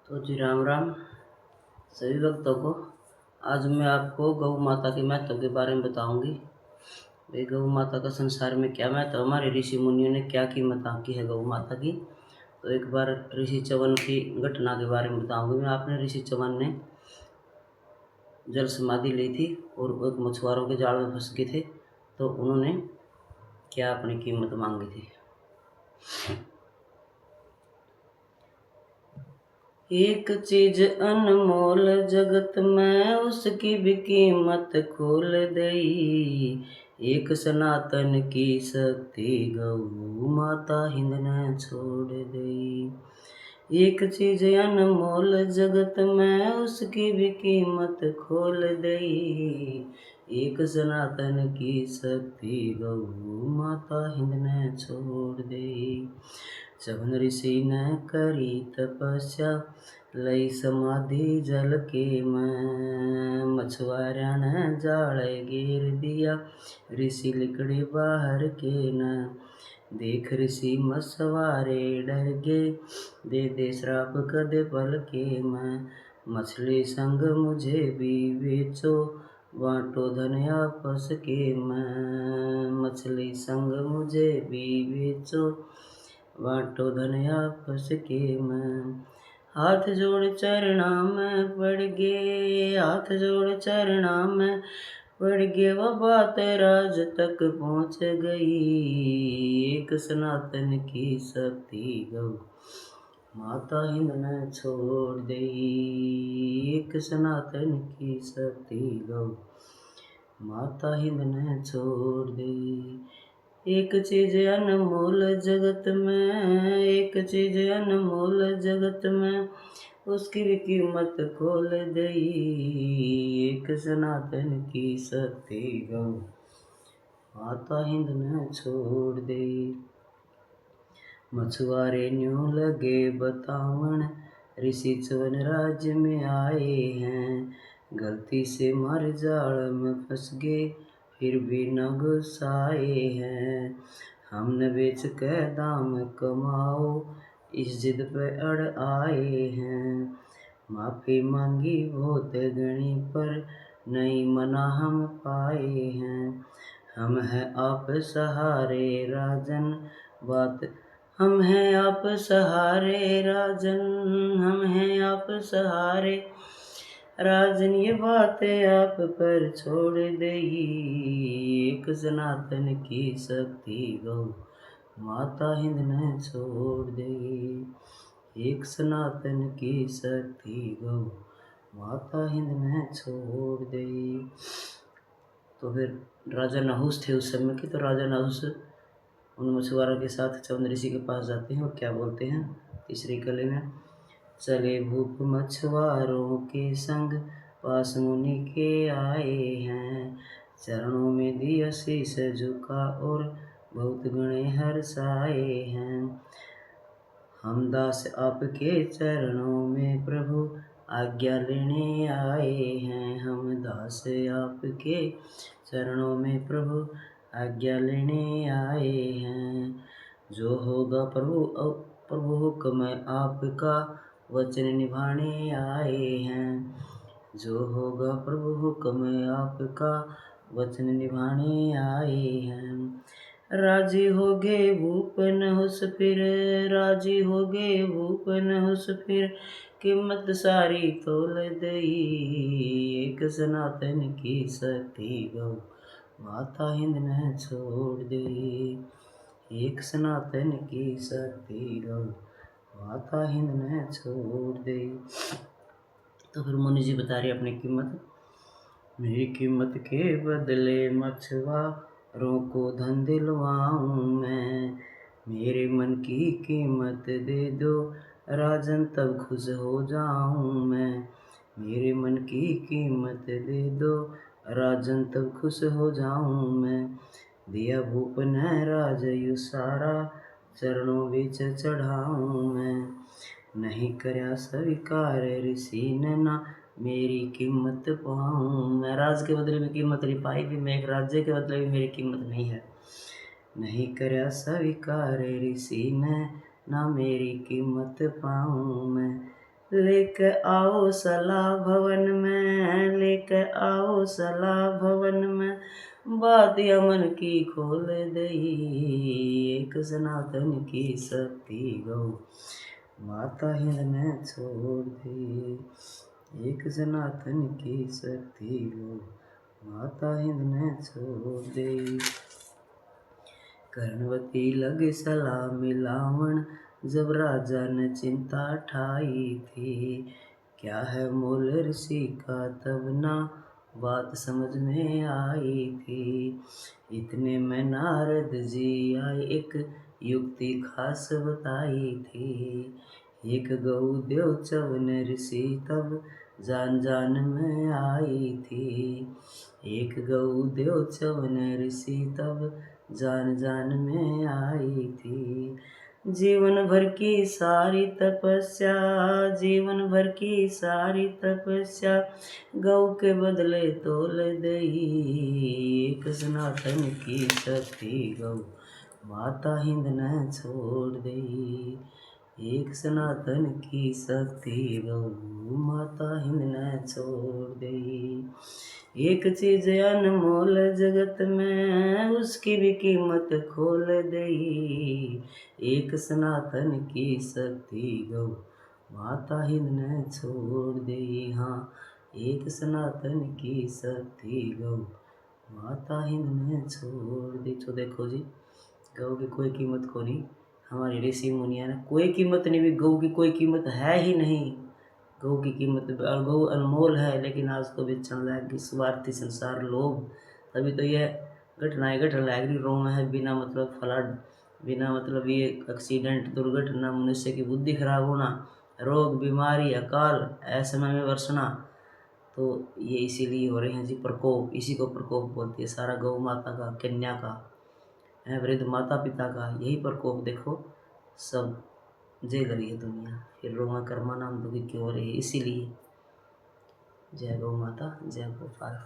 तो जी राम राम सभी भक्तों को। आज मैं आपको गौ माता के महत्व के बारे में बताऊंगी। भाई गौ माता का संसार में क्या महत्व, हमारे ऋषि मुनियों ने क्या कीमत आंकी है गौ माता की। तो एक बार ऋषि च्यवन की घटना के बारे में बताऊंगी मैं। आपने ऋषि च्यवन ने जल समाधि ली थी और एक मछुआरों के जाल में फंस गए थे, तो उन्होंने क्या अपनी कीमत मांगी थी। एक चीज अनमोल जगत में उसकी भी कीमत खोल दई। एक सनातन की शक्ति गौ माता हिंद ने छोड़ दई। एक चीज अनमोल जगत में उसकी भी कीमत खोल दई। एक सनातन की शक्ति गौ माता हिंद ने छोड़ दई। च्यवन ऋषि ने करी तपस्या लई समाधि जल के में। मछुआरा ने जाल घेर दिया ऋषि लिकड़े बाहर के न। देख ऋषि मछुआरे डर गे दे श्राप कदे पल के में। मछली संग मुझे भी बेचो बांटो धन आपस के में। मछली संग मुझे भी बेचो बांटो धन आपस के में। हाथ जोड़ चरणा में पड़ गे, हाथ जोड़ चरणा में पड़ गे, वह बात राज तक पहुँच गई। एक सनातन की शक्ति गौ माता हिंद ने छोड़ दई। एक सनातन की शक्ति गौ माता हिंद ने छोड़ दई। एक चीज अनमोल जगत में, एक चीज अनमोल जगत में उसकी भी कीमत खोल दई। एक सनातन की शक्ति गौ माता हिंद ने छोड़ दई। मछुआरे न्यों लगे बतावन ऋषि च्यवन राज्य में आए हैं। गलती से मारे जाल में फंस गए फिर भी न गुस्साए हैं। हम न बेच के दाम कमाओ इस जिद पे अड़ आए हैं। माफी मांगी बहुत गणी पर नहीं मना हम पाए हैं। हम हैं आप सहारे राजन बात, हम हैं आप सहारे राजन, हम हैं आप सहारे राजन, ये बातें आप पर छोड़ दई। एक सनातन की शक्ति गौ माता हिंद ने छोड़ दई। एक सनातन की शक्ति गौ माता हिंद ने छोड़ दई। तो फिर राजा नहुस थे उस समय के, तो राजा नहुस उन मछुआरों के साथ च्यवन ऋषि के पास जाते हैं और क्या बोलते हैं तीसरी कली में। चले भूप मछुआरों के संग पास मुनि के आए हैं। चरणों में दिया शीश झुका और बहुत गणे हर्षाए हैं। हम दास आपके चरणों में प्रभु आज्ञा लेने आए हैं। हम दास आपके चरणों में प्रभु आज्ञा लेने आए हैं। जो होगा प्रभु हुक्म आपका वचन निभाने आए हैं। जो होगा प्रभु हुक्म आपका वचन निभाने आए हैं। राजी हो गए भूप नहुस फिर, राजी हो गए भूप नहुस फिर कीमत सारी तोल दई। एक सनातन की शक्ति गौ माता हिंद ने छोड़ दई। एक सनातन की शक्ति गौ माता हिंद ने छोड़ दई। तो फिर मुनि जी बता रहे अपनी कीमत। मेरी कीमत के बदले मछुआरों को धन दिलवाऊं मैं। मेरे मन की कीमत दे दो राजन तब खुश हो जाऊं मैं। मेरे मन की कीमत दे दो राजन तब खुश हो जाऊं मैं। दिया भूप ने राजयु सारा चरणों बीच चढ़ाऊं मैं। नहीं करया स्वीकार ऋषि ने ना मेरी कीमत पाऊं मैं। राज के बदले में कीमत नहीं पाई भी मैं, एक राज्य के बदले में मेरी कीमत नहीं है। नहीं करया स्वीकार ऋषि ने ना मेरी कीमत पाऊं मैं। लेके आओ सलाह भवन में, लेके आओ सलाह भवन में, बात यमन की खोल दई, एक सनातन की शक्ति गौ माता हिंद ने छोड़ दी, एक सनातन की शक्ति गौ माता हिंद ने छोड़ दी। कर्णवती लगे सलाह मिलावन, जब राजा ने चिंता ठाई थी, क्या है मोल ऋषि का तब ना बात समझ में आई थी। इतने में नारद जी आए, एक युक्ति खास बताई थी, एक गौ देव चवन ऋषि तब जान जान में आई थी, एक गौ देव चवन ऋषि तब जान जान में आई थी। जीवन भर की सारी तपस्या, जीवन भर की सारी तपस्या, गौ के बदले तोल दई, एक सनातन की शक्ति गौ माता हिंद ने छोड़ दई, एक सनातन की शक्ति गौ माता हिंद ने छोड़ दई। एक चीज अनमोल जगत में, उसकी भी कीमत खोल दई, एक सनातन की शक्ति गौ माता हिंद ने छोड़ दी। हाँ, एक सनातन की शक्ति गौ माता हिंद ने छोड़ दी। तो देखो जी, गौ की कोई कीमत को नहीं, हमारे ऋषि मुनिया ने कोई कीमत नहीं भी, गौ की कोई कीमत है ही नहीं। गौ की कीमत, गौ अनमोल है, लेकिन आज तो बेचने लायक की स्वार्थी संसार लोग, तभी तो यह घटनाएं घटने लायक रोम है, बिना मतलब फ्लड, बिना मतलब ये एक्सीडेंट, दुर्घटना, मनुष्य की बुद्धि खराब होना, रोग बीमारी अकाल असमय में वर्षना, तो ये इसीलिए हो रहे हैं जी प्रकोप, इसी को प्रकोप बोलती है। सारा गौ माता का, कन्या का, वृद्ध माता पिता का यही प्रकोप देखो सब झेल रही है दुनिया। फिर रोमा कर्मा नाम दुखी क्यों हो रही है, इसीलिए। जय गौ माता, जय गोपाल।